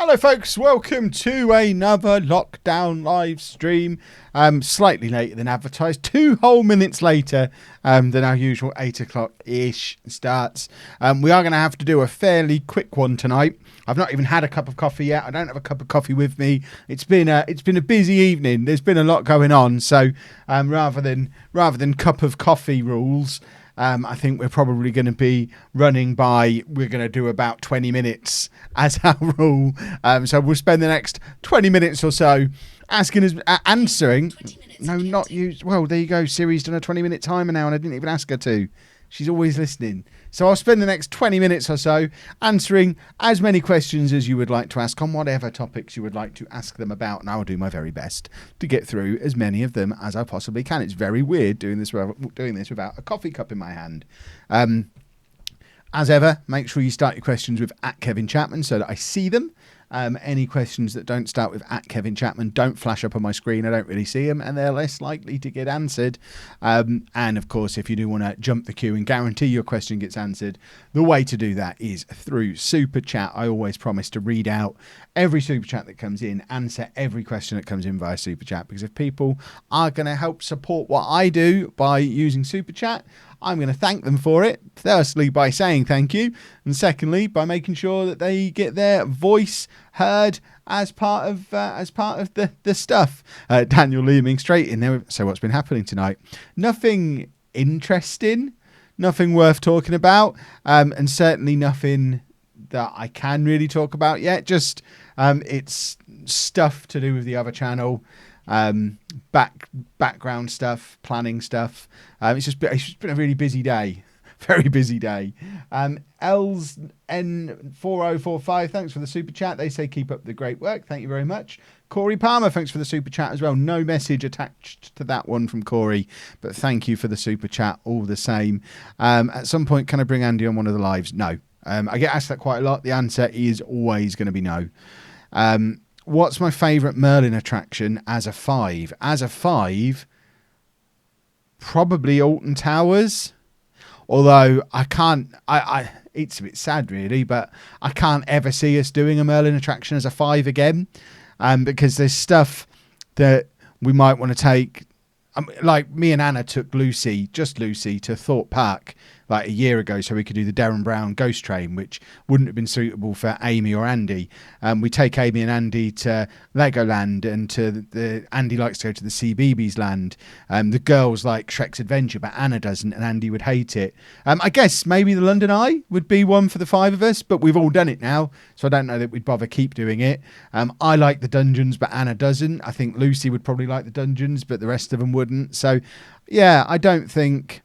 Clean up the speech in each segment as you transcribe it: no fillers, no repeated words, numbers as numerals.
Hello folks, welcome to another lockdown live stream. Slightly later than advertised, 2 whole minutes later than our usual 8 o'clock-ish starts. We are going to have to do a fairly quick one tonight. I've not even had a cup of coffee yet. I don't have a cup of coffee with me. It's been a busy evening. There's been a lot going on, so rather than cup of coffee rules, I think we're probably going to be running by, we're going to do about 20 minutes as our rule. So we'll spend the next 20 minutes or so answering. No, not you. Well, there you go. Siri's done a 20-minute timer now, and I didn't even ask her to. She's always listening. So I'll spend the next 20 minutes or so answering as many questions as you would like to ask on whatever topics you would like to ask them about. And I'll do my very best to get through as many of them as I possibly can. It's very weird doing this without a coffee cup in my hand. As ever, make sure you start your questions with @KevinChapman so that I see them. Any questions that don't start with @KevinChapman don't flash up on my screen. I don't really see them, and they're less likely to get answered. And of course, if you do want to jump the queue and guarantee your question gets answered, the way to do that is through Super Chat. I always promise to read out every Super Chat that comes in, answer every question that comes in via Super Chat, because if people are going to help support what I do by using Super Chat, I'm going to thank them for it, firstly by saying thank you, and secondly by making sure that they get their voice heard as part of the stuff. Daniel Leeming straight in there. So what's been happening tonight? Nothing interesting, nothing worth talking about, and certainly nothing that I can really talk about yet. Just it's stuff to do with the other channel. Background stuff, planning stuff. It's just been a really busy day. Very busy day. Els N4045, thanks for the super chat. They say keep up the great work. Thank you very much. Corey Palmer, thanks for the super chat as well. No message attached to that one from Corey, but thank you for the super chat all the same. At some point, can I bring Andy on one of the lives? No. I get asked that quite a lot. The answer is always going to be no. What's my favourite Merlin attraction as a 5? As a 5, probably Alton Towers. Although I can't, it's a bit sad really, but I can't ever see us doing a Merlin attraction as a 5 again, because there's stuff that we might want to take. Like me and Anna took Lucy to Thorpe Park like a year ago so we could do the Darren Brown Ghost Train, which wouldn't have been suitable for Amy or Andy. We take Amy and Andy to Legoland, and Andy likes to go to the CBeebies land. The girls like Shrek's Adventure, but Anna doesn't, and Andy would hate it. I guess maybe the London Eye would be one for the 5 of us, but we've all done it now, so I don't know that we'd bother keep doing it. I like the dungeons, but Anna doesn't. I think Lucy would probably like the dungeons, but the rest of them wouldn't. So yeah, I don't think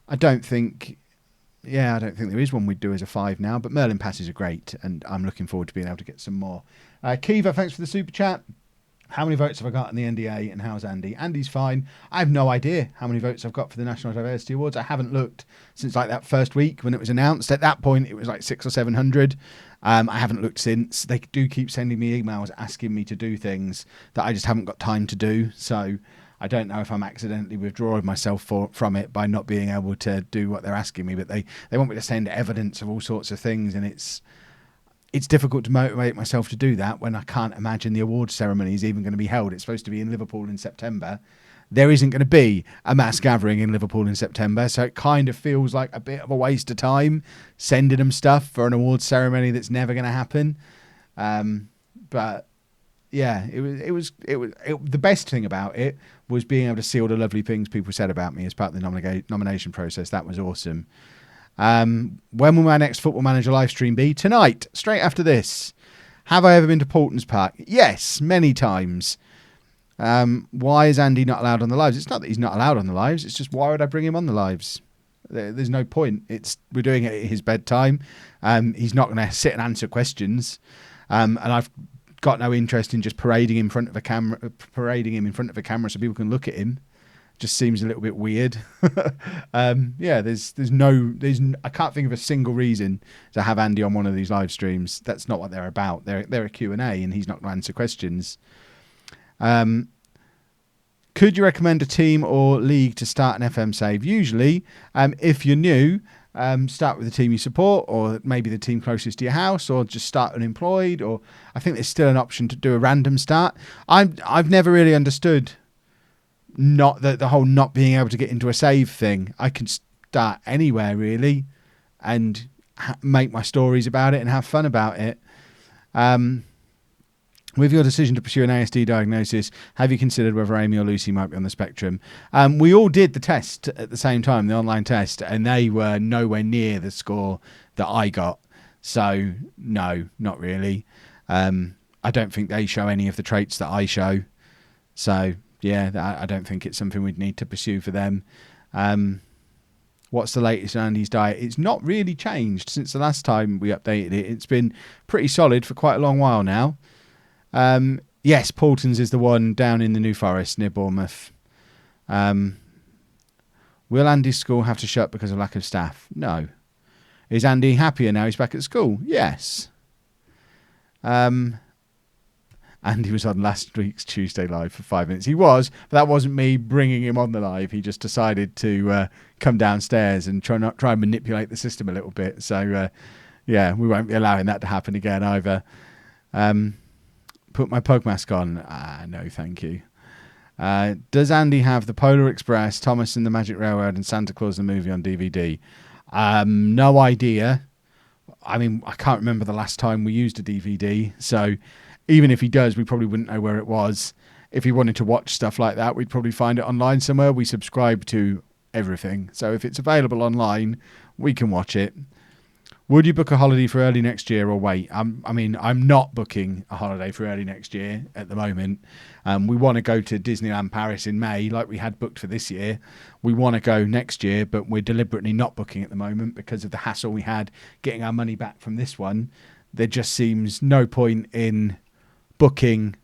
there is one we'd do as a 5 now, but Merlin passes are great, and I'm looking forward to being able to get some more. Kiva, thanks for the super chat. How many votes have I got in the NDA, and how's Andy? Andy's fine. I have no idea how many votes I've got for the National Diversity Awards. I haven't looked since like that first week when it was announced. At that point, it was like 600 or 700. I haven't looked since. They do keep sending me emails asking me to do things that I just haven't got time to do, so I don't know if I'm accidentally withdrawing myself from it by not being able to do what they're asking me, but they want me to send evidence of all sorts of things, and it's difficult to motivate myself to do that when I can't imagine the awards ceremony is even going to be held. It's supposed to be in Liverpool in September. There isn't going to be a mass gathering in Liverpool in September, so it kind of feels like a bit of a waste of time sending them stuff for an awards ceremony that's never going to happen. But yeah, it was the best thing about it was being able to see all the lovely things people said about me as part of the nomination process. That was awesome. When will my next Football Manager live stream be? Tonight, straight after this. Have I ever been to Portons Park? Yes, many times. Why is Andy not allowed on the lives? It's not that he's not allowed on the lives. It's just, why would I bring him on the lives? There's no point. We're doing it at his bedtime. He's not going to sit and answer questions. And I've got no interest in just parading him in front of a camera so people can look at him. Just seems a little bit weird. Yeah, there's I can't think of a single reason to have Andy on one of these live streams. That's not what they're about. They're a Q&A, and he's not going to answer questions. Could you recommend a team or league to start an FM save? Usually, if you're new, start with the team you support, or maybe the team closest to your house, or just start unemployed. Or I think there's still an option to do a random start. I've never really understood not the whole not being able to get into a save thing. I can start anywhere really, and make my stories about it and have fun about it. With your decision to pursue an ASD diagnosis, have you considered whether Amy or Lucy might be on the spectrum? We all did the test at the same time, the online test, and they were nowhere near the score that I got. So, no, not really. I don't think they show any of the traits that I show. So, yeah, I don't think it's something we'd need to pursue for them. What's the latest on Andy's diet? It's not really changed since the last time we updated it. It's been pretty solid for quite a long while now. Yes, Paulton's is the one down in the New Forest near Bournemouth. Will Andy's school have to shut because of lack of staff? No. Is Andy happier now he's back at school? Yes. Andy was on last week's Tuesday live for 5 minutes. He was, but that wasn't me bringing him on the live. He just decided to come downstairs and try and manipulate the system a little bit. So, yeah, we won't be allowing that to happen again either. Put my pug mask on. No, thank you. Does Andy have the Polar Express, Thomas and the Magic Railroad, and Santa Claus the movie on DVD? No idea. I mean, I can't remember the last time we used a DVD. So even if he does, we probably wouldn't know where it was. If he wanted to watch stuff like that, we'd probably find it online somewhere. We subscribe to everything. So if it's available online, we can watch it. Would you book a holiday for early next year or wait? I'm not booking a holiday for early next year at the moment. We want to go to Disneyland Paris in May, like we had booked for this year. We want to go next year, but we're deliberately not booking at the moment because of the hassle we had getting our money back from this one. There just seems no point in booking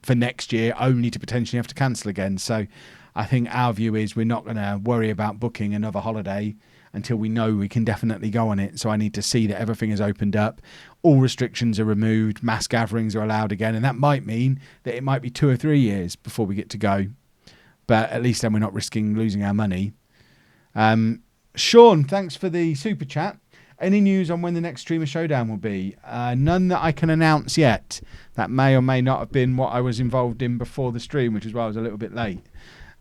for next year only to potentially have to cancel again. So I think our view is we're not going to worry about booking another holiday until we know we can definitely go on it. So I need to see that everything is opened up, all restrictions are removed, mass gatherings are allowed again, and that might mean that it might be 2 or 3 years before we get to go. But at least then we're not risking losing our money. Sean, thanks for the super chat. Any news on when the next Streamer Showdown will be? None that I can announce yet. That may or may not have been what I was involved in before the stream, which is why I was a little bit late.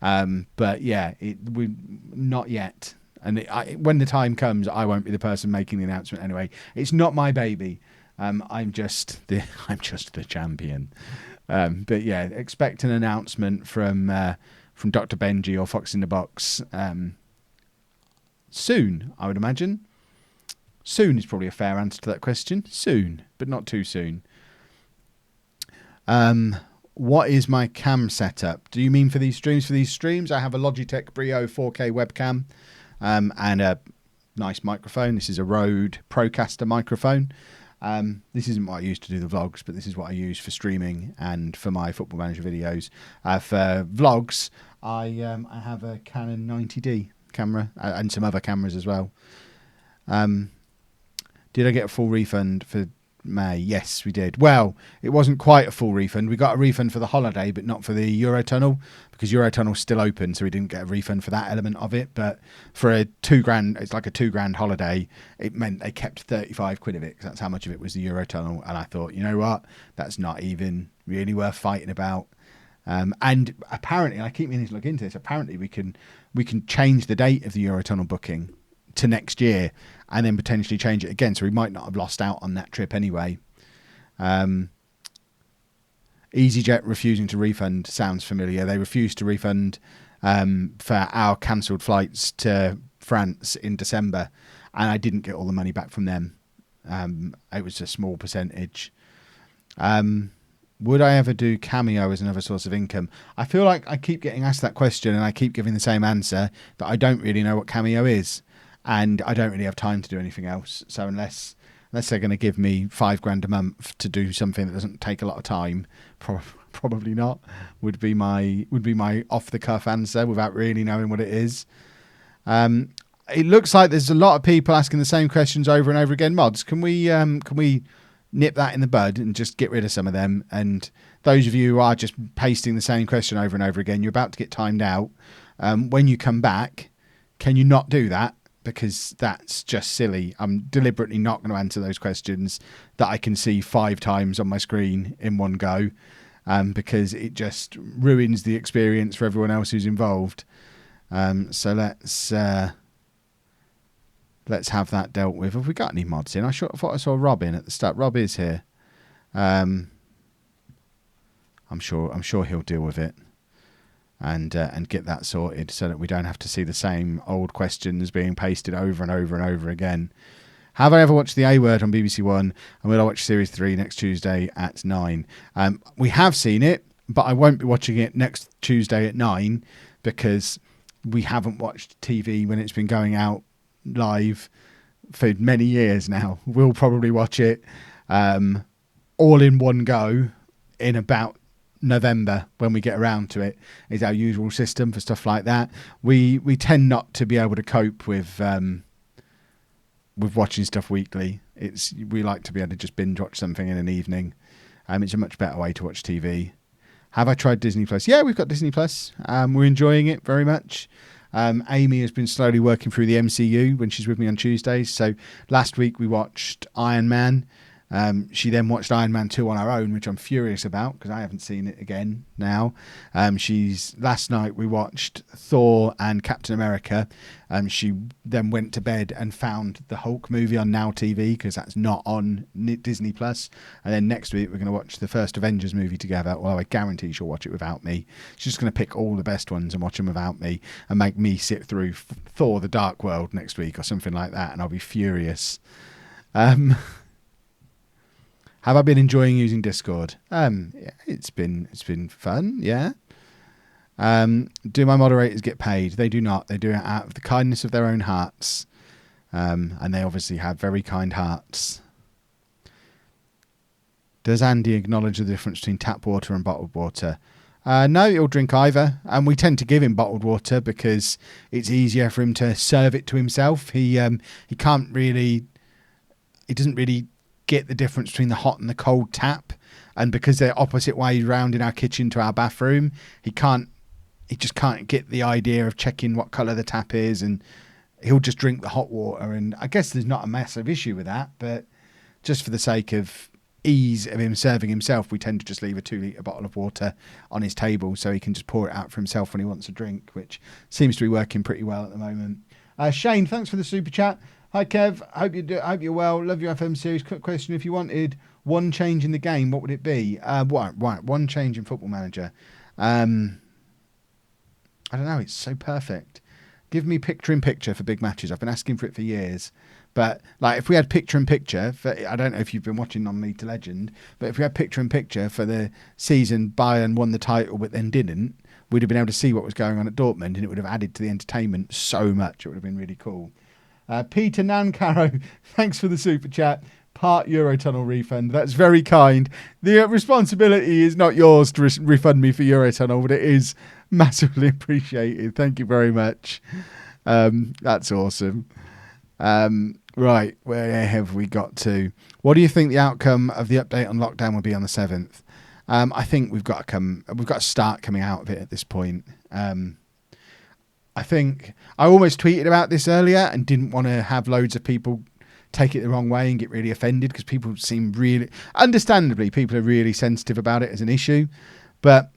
But yeah, we not yet. And when the time comes, I won't be the person making the announcement anyway. It's not my baby. I'm just the champion. But yeah, expect an announcement from Dr. Benji or Fox in the Box soon, I would imagine. Soon is probably a fair answer to that question. Soon, but not too soon. What is my cam setup? Do you mean for these streams? For these streams, I have a Logitech Brio 4K webcam. And a nice microphone. This is a Rode Procaster microphone. This isn't what I use to do the vlogs, but this is what I use for streaming and for my Football Manager videos. For vlogs, I have a Canon 90D camera and some other cameras as well. Did I get a full refund for May? Yes, we did. Well, it wasn't quite a full refund. We got a refund for the holiday, but not for the Eurotunnel, because Eurotunnel's still open, so we didn't get a refund for that element of it. But for a £2,000, it's like a £2,000 holiday, it meant they kept 35 quid of it, because that's how much of it was the Eurotunnel. And I thought, you know what, that's not even really worth fighting about. And apparently, I keep meaning to look into this, apparently we can change the date of the Eurotunnel booking to next year and then potentially change it again, so we might not have lost out on that trip anyway. EasyJet refusing to refund sounds familiar. They refused to refund for our cancelled flights to France in December, and I didn't get all the money back from them. It was a small percentage. Would I ever do Cameo as another source of income? I feel like I keep getting asked that question and I keep giving the same answer, that I don't really know what Cameo is. And I don't really have time to do anything else. So unless they're going to give me $5,000 a month to do something that doesn't take a lot of time, probably not. Would be my off the cuff answer without really knowing what it is. It looks like there's a lot of people asking the same questions over and over again. Mods, can we nip that in the bud and just get rid of some of them? And those of you who are just pasting the same question over and over again, you're about to get timed out. When you come back, can you not do that? because that's just silly. I'm deliberately not going to answer those questions that I can see 5 times on my screen in one go, because it just ruins the experience for everyone else who's involved. So let's have that dealt with. Have we got any mods in? I thought I saw Rob in at the start. Rob is here. I'm sure he'll deal with it and get that sorted so that we don't have to see the same old questions being pasted over and over and over again. Have I ever watched The A Word on BBC One? And will I watch Series 3 next Tuesday at 9? We have seen it, but I won't be watching it next Tuesday at 9 because we haven't watched TV when it's been going out live for many years now. We'll probably watch it all in one go in about November when we get around to it. Is our usual system for stuff like that. We tend not to be able to cope with watching stuff weekly. We like to be able to just binge watch something in an evening. It's a much better way to watch TV. Have I tried Disney Plus? Yeah, we've got Disney Plus. We're enjoying it very much. Amy has been slowly working through the MCU when she's with me on Tuesdays. So last week we watched Iron Man. She then watched Iron Man 2 on her own, which I'm furious about because I haven't seen it again now. Last night we watched Thor and Captain America. She then went to bed and found the Hulk movie on Now TV because that's not on Disney Plus. And then next week we're going to watch the first Avengers movie together. Although I guarantee she'll watch it without me. She's just going to pick all the best ones and watch them without me and make me sit through Thor: The Dark World next week or something like that, and I'll be furious. Have I been enjoying using Discord? Yeah, it's been fun, yeah. Do my moderators get paid? They do not. They do it out of the kindness of their own hearts. And they obviously have very kind hearts. Does Andy acknowledge the difference between tap water and bottled water? No, he'll drink either. And we tend to give him bottled water because it's easier for him to serve it to himself. He doesn't really get the difference between the hot and the cold tap, and because they're opposite ways round in our kitchen to our bathroom, he just can't get the idea of checking what colour the tap is, and he'll just drink the hot water. And I guess there's not a massive issue with that, but just for the sake of ease of him serving himself, we tend to just leave a 2-litre bottle of water on his table so he can just pour it out for himself when he wants a drink, which seems to be working pretty well at the moment. Shane, thanks for the super chat. Hi Kev, hope you're well. Love your FM series. Quick question: if you wanted one change in the game, what would it be? One change in Football Manager. I don't know. It's so perfect. Give me picture-in-picture for big matches. I've been asking for it for years, but like if we had picture-in-picture, I don't know if you've been watching on League to Legend, but if we had picture-in-picture for the season Bayern won the title but then didn't, we'd have been able to see what was going on at Dortmund, and it would have added to the entertainment so much. It would have been really cool. Peter Nancaro, thanks for the super chat. Part Eurotunnel refund. That's very kind. The responsibility is not yours to refund me for Eurotunnel, but it is massively appreciated. Thank you very much. That's awesome. Right, where have we got to? What do you think the outcome of the update on lockdown will be on the 7th? I think we've got to start coming out of it at this point. I think I almost tweeted about this earlier and didn't want to have loads of people take it the wrong way and get really offended because people seem really, understandably, people are really sensitive about it as an issue. But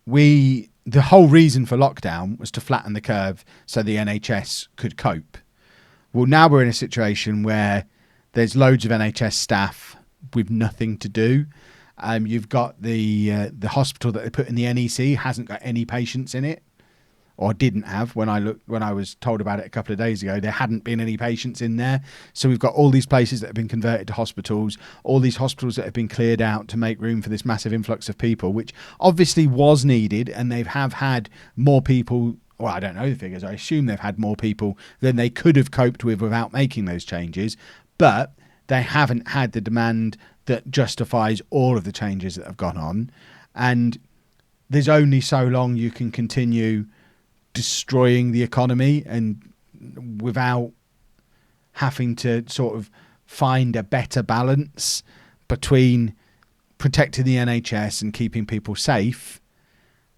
the whole reason for lockdown was to flatten the curve so the NHS could cope. Well, now we're in a situation where there's loads of NHS staff with nothing to do. You've got the hospital that they put in the NEC hasn't got any patients in it. Or didn't have when I was told about it a couple of days ago. There hadn't been any patients in there. So we've got all these places that have been converted to hospitals, all these hospitals that have been cleared out to make room for this massive influx of people, which obviously was needed, and they have had more people. Well, I don't know the figures. I assume they've had more people than they could have coped with without making those changes, but they haven't had the demand that justifies all of the changes that have gone on. And there's only so long you can continue destroying the economy and without having to sort of find a better balance between protecting the NHS and keeping people safe,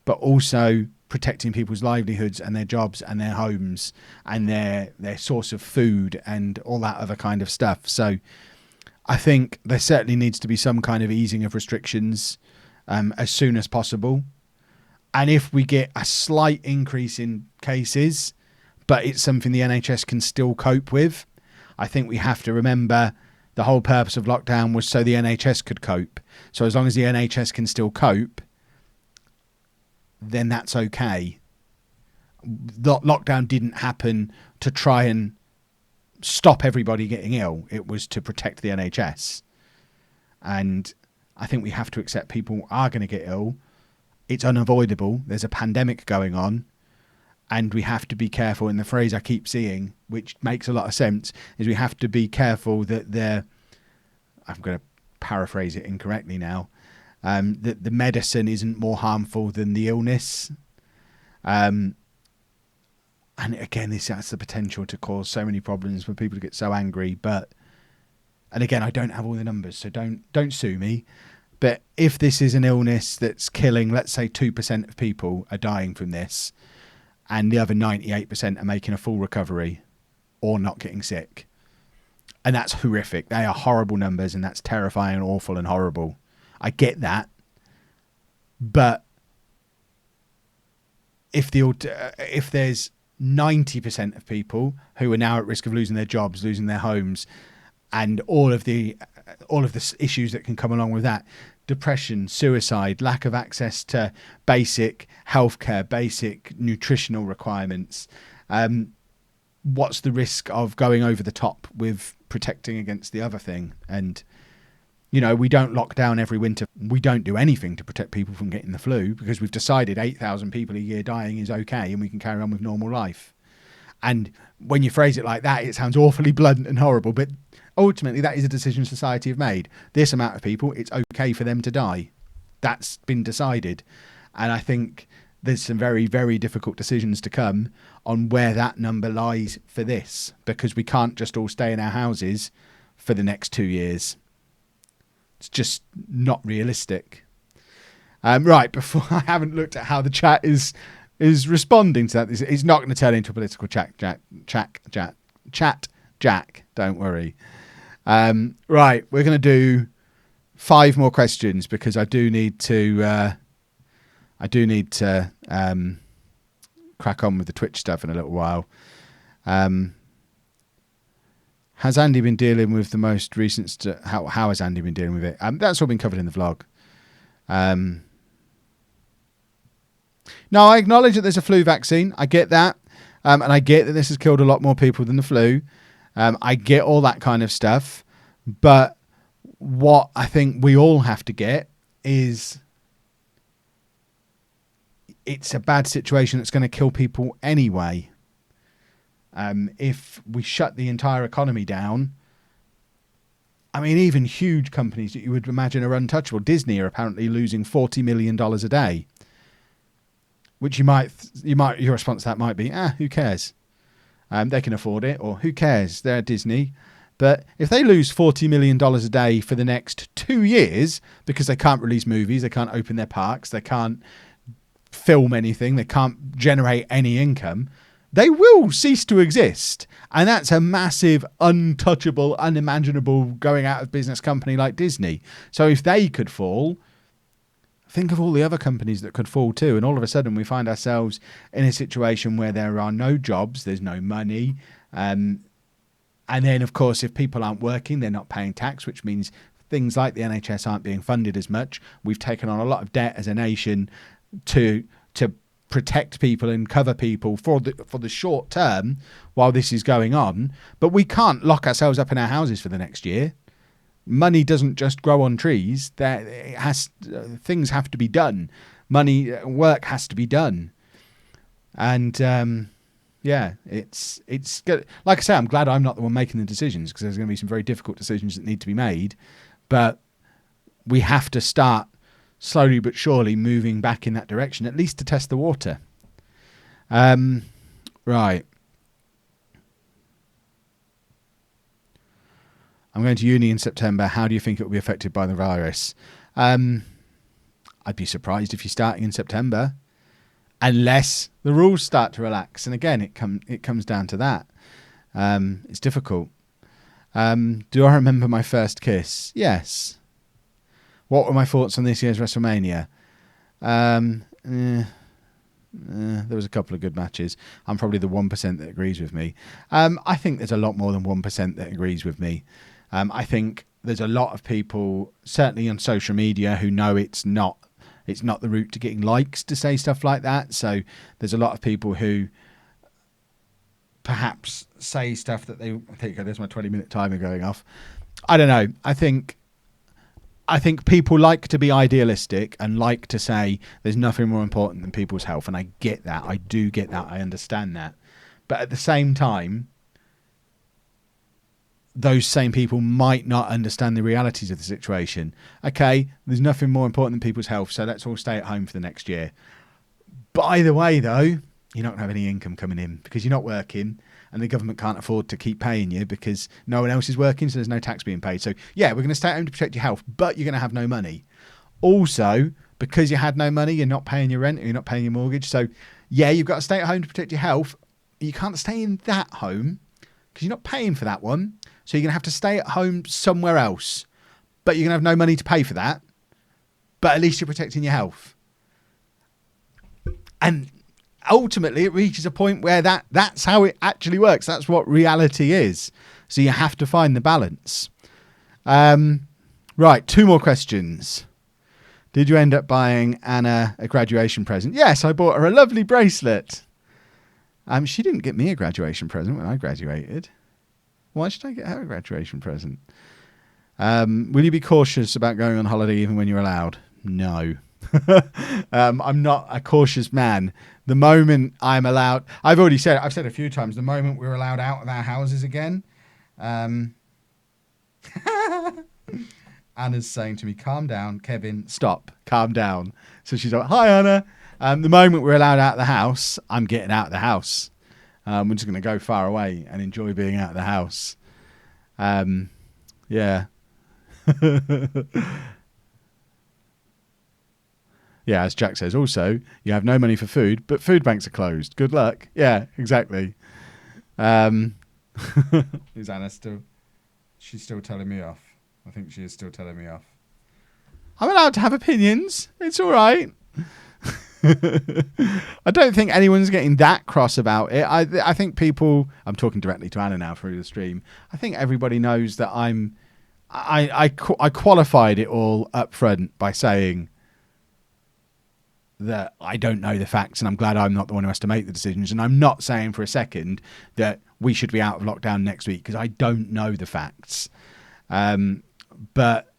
but also protecting people's livelihoods and their jobs and their homes and their source of food and all that other kind of stuff. So I think there certainly needs to be some kind of easing of restrictions as soon as possible. And if we get a slight increase in cases, but it's something the NHS can still cope with, I think we have to remember the whole purpose of lockdown was so the NHS could cope. So as long as the NHS can still cope, then that's okay. Lockdown didn't happen to try and stop everybody getting ill. It was to protect the NHS. And I think we have to accept people are going to get ill. It's unavoidable. There's a pandemic going on. And we have to be careful. And the phrase I keep seeing, which makes a lot of sense, is we have to be careful that I'm going to paraphrase it incorrectly now, that the medicine isn't more harmful than the illness. And again, this has the potential to cause so many problems for people to get so angry. And again, I don't have all the numbers, so don't sue me. But if this is an illness that's killing, let's say 2% of people are dying from this, and the other 98% are making a full recovery or not getting sick. And that's horrific. They are horrible numbers, and that's terrifying and awful and horrible. I get that. But if there's 90% of people who are now at risk of losing their jobs, losing their homes, and all of the issues that can come along with that, depression, suicide, lack of access to basic healthcare, basic nutritional requirements, what's the risk of going over the top with protecting against the other thing? And we don't lock down every winter. We don't do anything to protect people from getting the flu because we've decided 8,000 people a year dying is okay and we can carry on with normal life. And when you phrase it like that, it sounds awfully blunt and horrible, but ultimately that is a decision society have made. This amount of people, it's okay for them to die. That's been decided. And I think there's some very, very difficult decisions to come on where that number lies for this, because we can't just all stay in our houses for the next 2 years. It's just not realistic. Right, before I haven't looked at how the chat is responding to that. It's not going to turn into a political chat, Jack. Don't worry. Right, we're going to do 5 more questions because I do need to crack on with the Twitch stuff in a little while. Has Andy been dealing with the most recent? How has Andy been dealing with it? That's all been covered in the vlog. No, I acknowledge that there's a flu vaccine. I get that. And I get that this has killed a lot more people than the flu. I get all that kind of stuff. But what I think we all have to get is it's a bad situation that's going to kill people anyway. If we shut the entire economy down, I mean, even huge companies that you would imagine are untouchable. Disney are apparently losing $40 million a day. Which your response to that might be, who cares? They can afford it, or who cares? They're Disney. But if they lose $40 million a day for the next 2 years because they can't release movies, they can't open their parks, they can't film anything, they can't generate any income, they will cease to exist. And that's a massive, untouchable, unimaginable, going out of business company like Disney. So if they could fall, think of all the other companies that could fall too. And all of a sudden we find ourselves in a situation where there are no jobs, there's no money. And then, of course, if people aren't working, they're not paying tax, which means things like the NHS aren't being funded as much. We've taken on a lot of debt as a nation to protect people and cover people for the short term while this is going on. But we can't lock ourselves up in our houses for the next year. Money doesn't just grow on trees. Things have to be done. Work has to be done. And it's good. Like I say, I'm glad I'm not the one making the decisions because there's going to be some very difficult decisions that need to be made. But we have to start slowly but surely moving back in that direction, at least to test the water. Right. I'm going to uni in September. How do you think it will be affected by the virus? I'd be surprised if you're starting in September. unless the rules start to relax. And again, it comes down to that. It's difficult. Do I remember my first kiss? Yes. What were my thoughts on this year's WrestleMania? There was a couple of good matches. I'm probably the 1% that agrees with me. I think there's a lot more than 1% that agrees with me. I think there's a lot of people, certainly on social media, who know it's not the route to getting likes to say stuff like that. So there's a lot of people who perhaps say stuff that they think, oh, there's my 20-minute timer going off. I don't know. I think people like to be idealistic and like to say there's nothing more important than people's health. And I get that. I do get that. I understand that. But at the same time, those same people might not understand the realities of the situation. Okay, there's nothing more important than people's health, so let's all stay at home for the next year. But either way, though, you're not going to have any income coming in because you're not working and the government can't afford to keep paying you because no one else is working, so there's no tax being paid. So, yeah, we're going to stay at home to protect your health, but you're going to have no money. Also, because you had no money, you're not paying your rent or you're not paying your mortgage. So, yeah, you've got to stay at home to protect your health. You can't stay in that home because you're not paying for that one. So you're going to have to stay at home somewhere else, but you're going to have no money to pay for that. But at least you're protecting your health. And ultimately, it reaches a point where that's how it actually works. That's what reality is. So you have to find the balance. Right, 2 more questions. Did you end up buying Anna a graduation present? Yes, I bought her a lovely bracelet. She didn't get me a graduation present when I graduated. Why should I get her a graduation present? Will you be cautious about going on holiday even when you're allowed? No. I'm not a cautious man. The moment I'm allowed, I've said a few times, the moment we're allowed out of our houses again, Anna's saying to me, calm down, Kevin, stop, calm down. So she's like, hi, Anna. The moment we're allowed out of the house, I'm getting out of the house. We're just going to go far away and enjoy being out of the house. Yeah. Yeah, as Jack says, also, you have no money for food, but food banks are closed. Good luck. Yeah, exactly. Is Anna still... She's still telling me off. I think she is still telling me off. I'm allowed to have opinions. It's all right. I don't think anyone's getting that cross about it. I think people... I'm talking directly to Anna now through the stream. I think everybody knows that I qualified it all up front by saying that I don't know the facts and I'm glad I'm not the one who has to make the decisions. And I'm not saying for a second that we should be out of lockdown next week because I don't know the facts. But,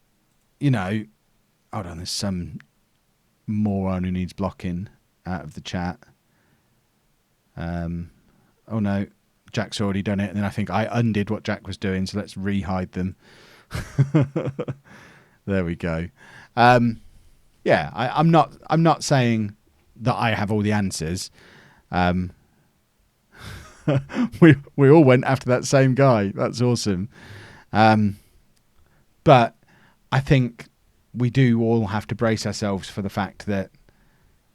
you know, hold on, there's some moron who needs blocking out of the chat. Oh no, Jack's already done it, and then I think I undid what Jack was doing, so let's re-hide them. There we go. Yeah, I'm not saying that I have all the answers. We all went after that same guy. That's awesome. But I think we do all have to brace ourselves for the fact that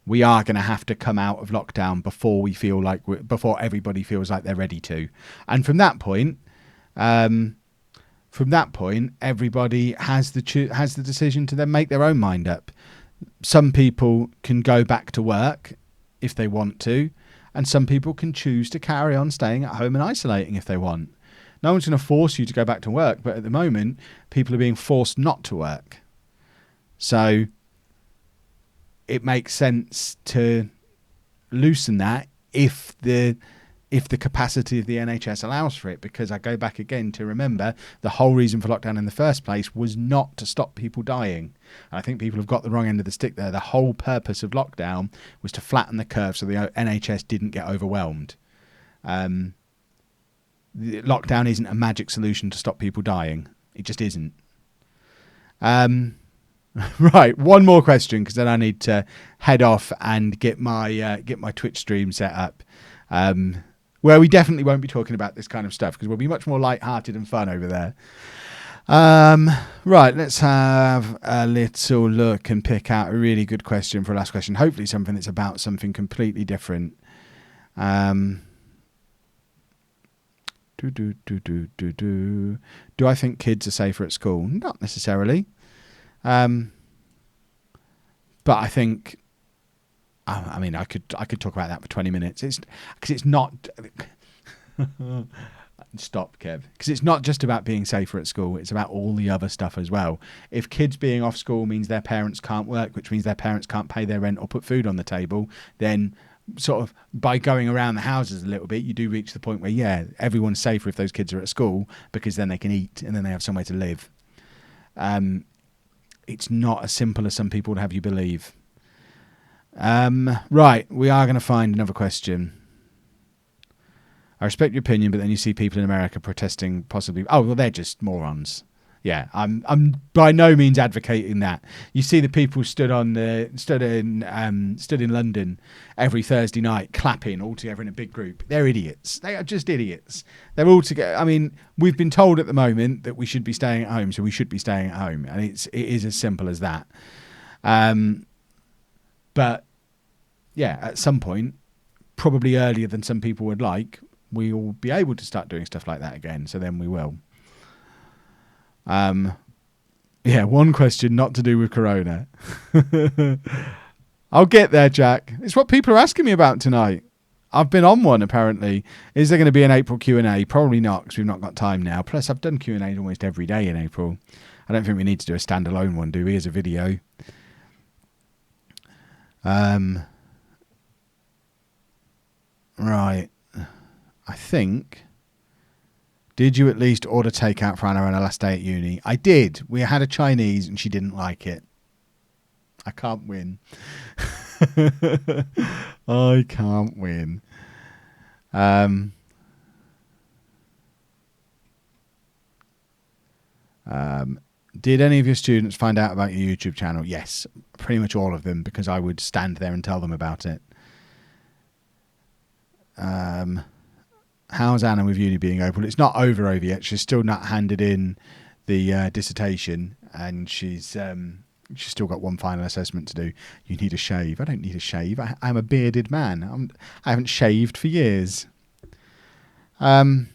we are going to have to come out of lockdown before we feel like before everybody feels like they're ready to. And from that point, everybody has the decision to then make their own mind up. Some people can go back to work if they want to, and some people can choose to carry on staying at home and isolating if they want. No one's going to force you to go back to work, but at the moment, people are being forced not to work. So it makes sense to loosen that if the capacity of the NHS allows for it, because I go back again to remember the whole reason for lockdown in the first place was not to stop people dying. And I think people have got the wrong end of the stick there. The whole purpose of lockdown was to flatten the curve so the NHS didn't get overwhelmed. Lockdown isn't a magic solution to stop people dying. It just isn't. Right, one more question, because then I need to head off and get my Twitch stream set up, where we definitely won't be talking about this kind of stuff, because we'll be much more light-hearted and fun over there. Right, let's have a little look and pick out a really good question for a last question. Hopefully something that's about something completely different. Do I think kids are safer at school? Not necessarily. But I think, I mean, I could talk about that for 20 minutes. It's because it's not. Stop, Kev. Because it's not just about being safer at school. It's about all the other stuff as well. If kids being off school means their parents can't work, which means their parents can't pay their rent or put food on the table, then sort of by going around the houses a little bit, you do reach the point where, yeah, everyone's safer if those kids are at school because then they can eat and then they have somewhere to live. It's not as simple as some people would have you believe. Right, we are going to find another question. I respect your opinion, but then you see people in America protesting possibly. Oh, well, they're just morons. Yeah, I'm by no means advocating that. You see the people stood in London every Thursday night clapping all together in a big group. They're idiots. They are just idiots. They're all together. I mean, we've been told at the moment that we should be staying at home, so we should be staying at home, and it is as simple as that. But yeah, at some point, probably earlier than some people would like, we will be able to start doing stuff like that again. So then we will. Yeah, one question not to do with Corona. I'll get there, Jack. It's what people are asking me about tonight. I've been on one, apparently. Is there going to be an April Q&A? Probably not, because we've not got time now. Plus, I've done Q&A almost every day in April. I don't think we need to do a standalone one, do we, as a video? Right. I think... Did you at least order takeout for Anna on her last day at uni? I did. We had a Chinese and she didn't like it. I can't win. I can't win. Did any of your students find out about your YouTube channel? Yes, pretty much all of them, because I would stand there and tell them about it. How's Anna with uni being over? Well, it's not over yet. She's still not handed in the dissertation, and she's still got one final assessment to do. You need a shave. I don't need a shave. I'm a bearded man. I haven't shaved for years. Right.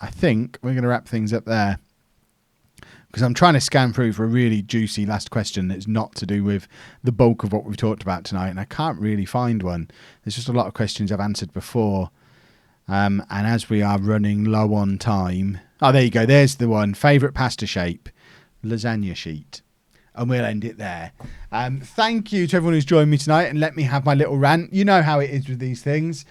I think we're going to wrap things up there, because I'm trying to scan through for a really juicy last question that's not to do with the bulk of what we've talked about tonight, and I can't really find one. There's just a lot of questions I've answered before. And as we are running low on time... Oh, there you go. There's the one. Favourite pasta shape? Lasagna sheet. And we'll end it there. Thank you to everyone who's joined me tonight, and let me have my little rant. You know how it is with these things.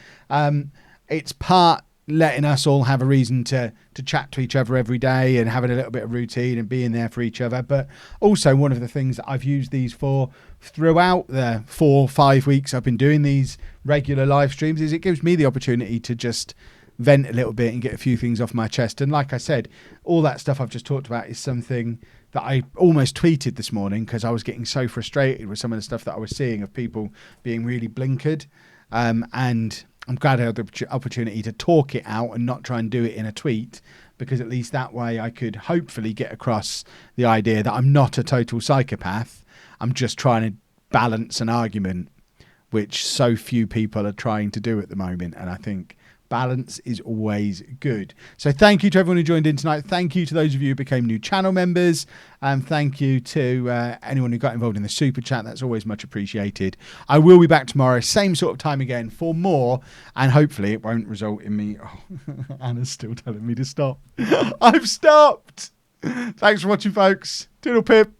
It's part... letting us all have a reason to chat to each other every day and having a little bit of routine and being there for each other. But also, one of the things that I've used these for throughout the 4 or 5 weeks I've been doing these regular live streams is it gives me the opportunity to just vent a little bit and get a few things off my chest. And like I said, all that stuff I've just talked about is something that I almost tweeted this morning, because I was getting so frustrated with some of the stuff that I was seeing of people being really blinkered. And I'm glad I had the opportunity to talk it out and not try and do it in a tweet, because at least that way I could hopefully get across the idea that I'm not a total psychopath. I'm just trying to balance an argument, which so few people are trying to do at the moment. And I think balance is always good. So thank you to everyone who joined in tonight. Thank you to those of you who became new channel members. And thank you to anyone who got involved in the super chat. That's always much appreciated. I will be back tomorrow, same sort of time again, for more. And hopefully it won't result in me... Oh, Anna's still telling me to stop. I've stopped. Thanks for watching, folks. Toodle pip.